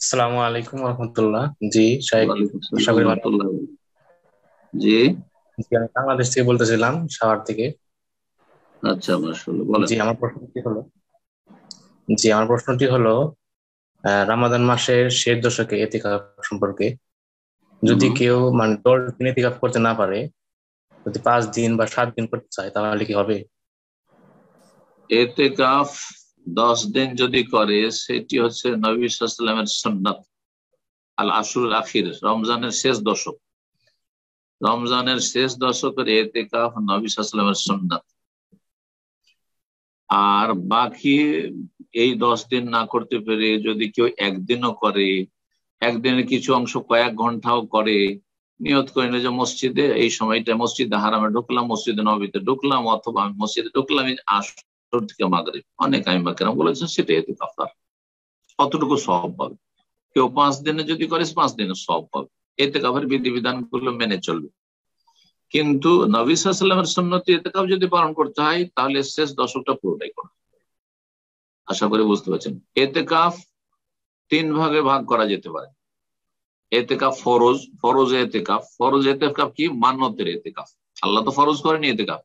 আসসালামু আলাইকুম রহমতুল্লাহ। জি শাহেদ, ওয়ালাইকুম আশা আসসালাম করি ভালো। রহমতুল্লাহ। জি। জি, আমি বাংলাদেশ থেকে বলতেছিলাম, সাভার থেকে। আচ্ছা, মাশাআল্লাহ, বলেন। জি আমার প্রশ্নটি হলো জি আমার প্রশ্নটি হলো রামাদান মাসের শেষ দশকে এতিকাফ সম্পর্কে। যদি হুম। কেউ মানে 10 দিন এতিকাফ করতে না পারে, যদি 5 দিন বা 7 দিন করতে চায় তাহলে কি হবে? এতেকাফ 10 দিন যদি করে সেটি হচ্ছে নবী সাল্লাল্লাহু আলাইহি ওয়াসাল্লামের সুন্নাত। আল আশুর আখির, রমজানের শেষ দশক, রমজানের শেষ দশকের এতেকাফ নবী সাল্লাল্লাহু আলাইহি ওয়াসাল্লামের সুন্নাত। আর বাকি এই 10 দিন না করতে পেরে যদি কেউ একদিনও করে, একদিনের কিছু অংশ কয়েক ঘন্টাও করে, নিয়ত করে নিল যে মসজিদে এই সময়টা মসজিদে হারামে ঢুকলাম, মসজিদে নবীতে ঢুকলাম, অথবা আমি মসজিদে ঢুকলাম এই আসর থেকে মাগরিব, অনেক আইম্মা কেরাম বলেছেন সেটা ইতিকাফ, তার কতটুকু সওয়াব পাবে। কেউ 5 দিনে যদি করে 5 দিনের সওয়াব পাবে, ইতিকাফের বিধিবিধান গুলো মেনে চলবে। কিন্তু নবী সাল্লাল্লাহু আলাইহি ওয়াসাল্লামের সুন্নতি ইতিকাফ যদি পালন করতে হয় তাহলে শেষ দশকটা পুরোটাই করবে। আশা করি বুঝতে পারছেন। ইতিকাফ 3 ভাগে ভাগ করা যেতে পারে। এতেকাফ ফরজ, ফরজ এতেকাফ কি? মান্যতের এতেকাফ। আল্লাহ তো ফরজ করেনি এতেকাফ।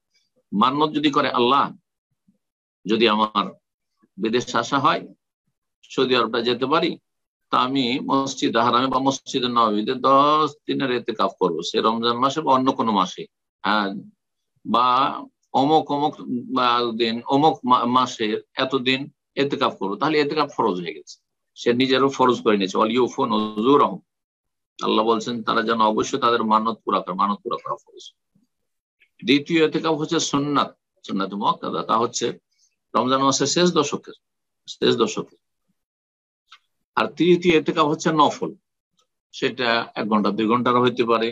মান্যত যদি করে আল্লাহ, যদি আমার বিদেশ আসা হয়, সৌদি আরবটা যেতে পারি, তা আমি মসজিদ হারামে বা মসজিদে নববীতে 10 দিনের এতেকাফ করবো, সে রমজান মাসে বা অন্য কোনো মাসে। হ্যাঁ, বা অমুক অমুক দিন অমুক মাসের এতদিন এতেকাফ করবো, তাহলে এতেকাফ ফরজ হয়ে গেছে। সে নিজেরও ফরজ করে নিয়েছে। ওয়ালিউফু নুযুরহুম, আল্লাহ বলছেন তারা যেন অবশ্যই তাদের মানত পুরা করে, মানত পুরা করা ফরজ। দ্বিতীয় এতেকাফ হচ্ছে সুন্নাত, সুন্নাত মুআক্কাদা, তা হচ্ছে রমজান মাসের শেষ দশকে। আর তৃতীয় এতেকাফ হচ্ছে নফল, সেটা 1 ঘন্টা 2 ঘন্টার হইতে পারে,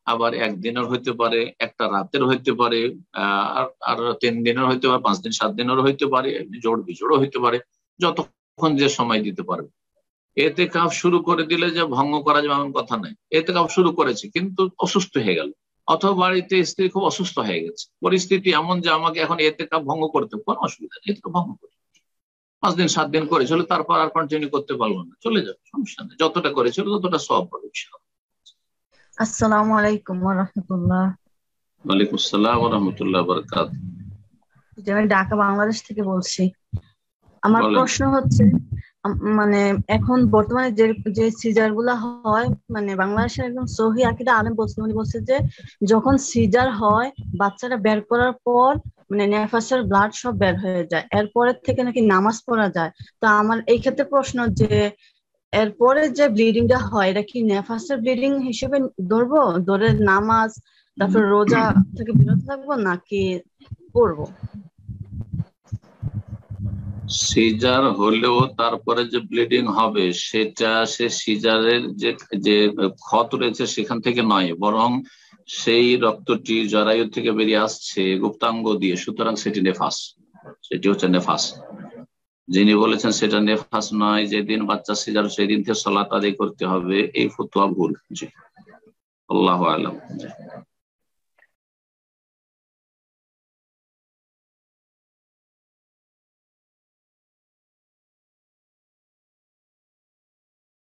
আবার একদিনের হইতে পারে, একটা রাতের হইতে পারে, আর 3 দিনের হইতে পারে, 5 দিন 7 দিনেরও হইতে পারে, জোড় বিজোড়ও হইতে পারে, যতক্ষণ যে সময় দিতে পারবে। এতেকাফ শুরু করে দিলে যে ভঙ্গ করা যাবে এমন কথা নাই। এতেকাফ শুরু করেছে কিন্তু অসুস্থ হয়ে গেল, অথবা বাড়িতে স্ত্রী খুব অসুস্থ হয়ে গেছে, পরিস্থিতি এমন যে আমাকে এখন এতেকাফ ভঙ্গ করতে, কোনো অসুবিধা নেই, এতেকাফ ভঙ্গ করে 5 দিন 7 দিন করেছিল, তারপর আর কন্টিনিউ করতে পারলো না, চলে যাবে, সমস্যা নেই, যতটা করেছিল ততটা সওয়াব পাবে ইনশাআল্লাহ। আসসালামু আলাইকুম রাহমাতুল্লাহ। ওয়ালাইকুম আসসালাম ওয়া রাহমাতুল্লাহি ওয়া বারাকাতুহু। আমি ঢাকা বাংলাদেশ থেকে বলছি। আমার বলেন। প্রশ্ন হচ্ছে, মানে এখন বর্তমানে যে যে সিজার গুলা হয়, মানে বাংলাদেশের একজন সহি আকীদা আলেম বলছে, উনি বলছে যে যখন সিজার হয় বাচ্চাটা বের করার পর মানে নেফাসের ব্লাড সব বের হয়ে যায়, এরপরের থেকে নাকি নামাজ পড়া যায়। তো আমার এই ক্ষেত্রে প্রশ্ন যে এরপরে যে ব্লিডিংটা হয় এটা কি নেফাসের ব্লিডিং হিসেবে ধরবো, ধরে নামাজ তারপর রোজা থেকে বিরত থাকবো নাকি পড়বো? সিজার হলেও তারপরে যে ব্লিডিং হবে সেটা সে সিজারের যে যে ক্ষত রয়েছে সেখান থেকে নয়, বরং সেই রক্তটি জরায়ু থেকে বেরিয়ে আসছে গুপ্তাঙ্গ দিয়ে, সুতরাং সেটি নেফাস, সেটি হচ্ছে নেফাস। যিনি বলেছেন সেটা নেফাস নয়, যেদিন বাচ্চা সিজার সেদিন থেকে সালাত আদায় করতে হবে, এই ফতোয়া ভুল। জি, আল্লাহু আ'লাম।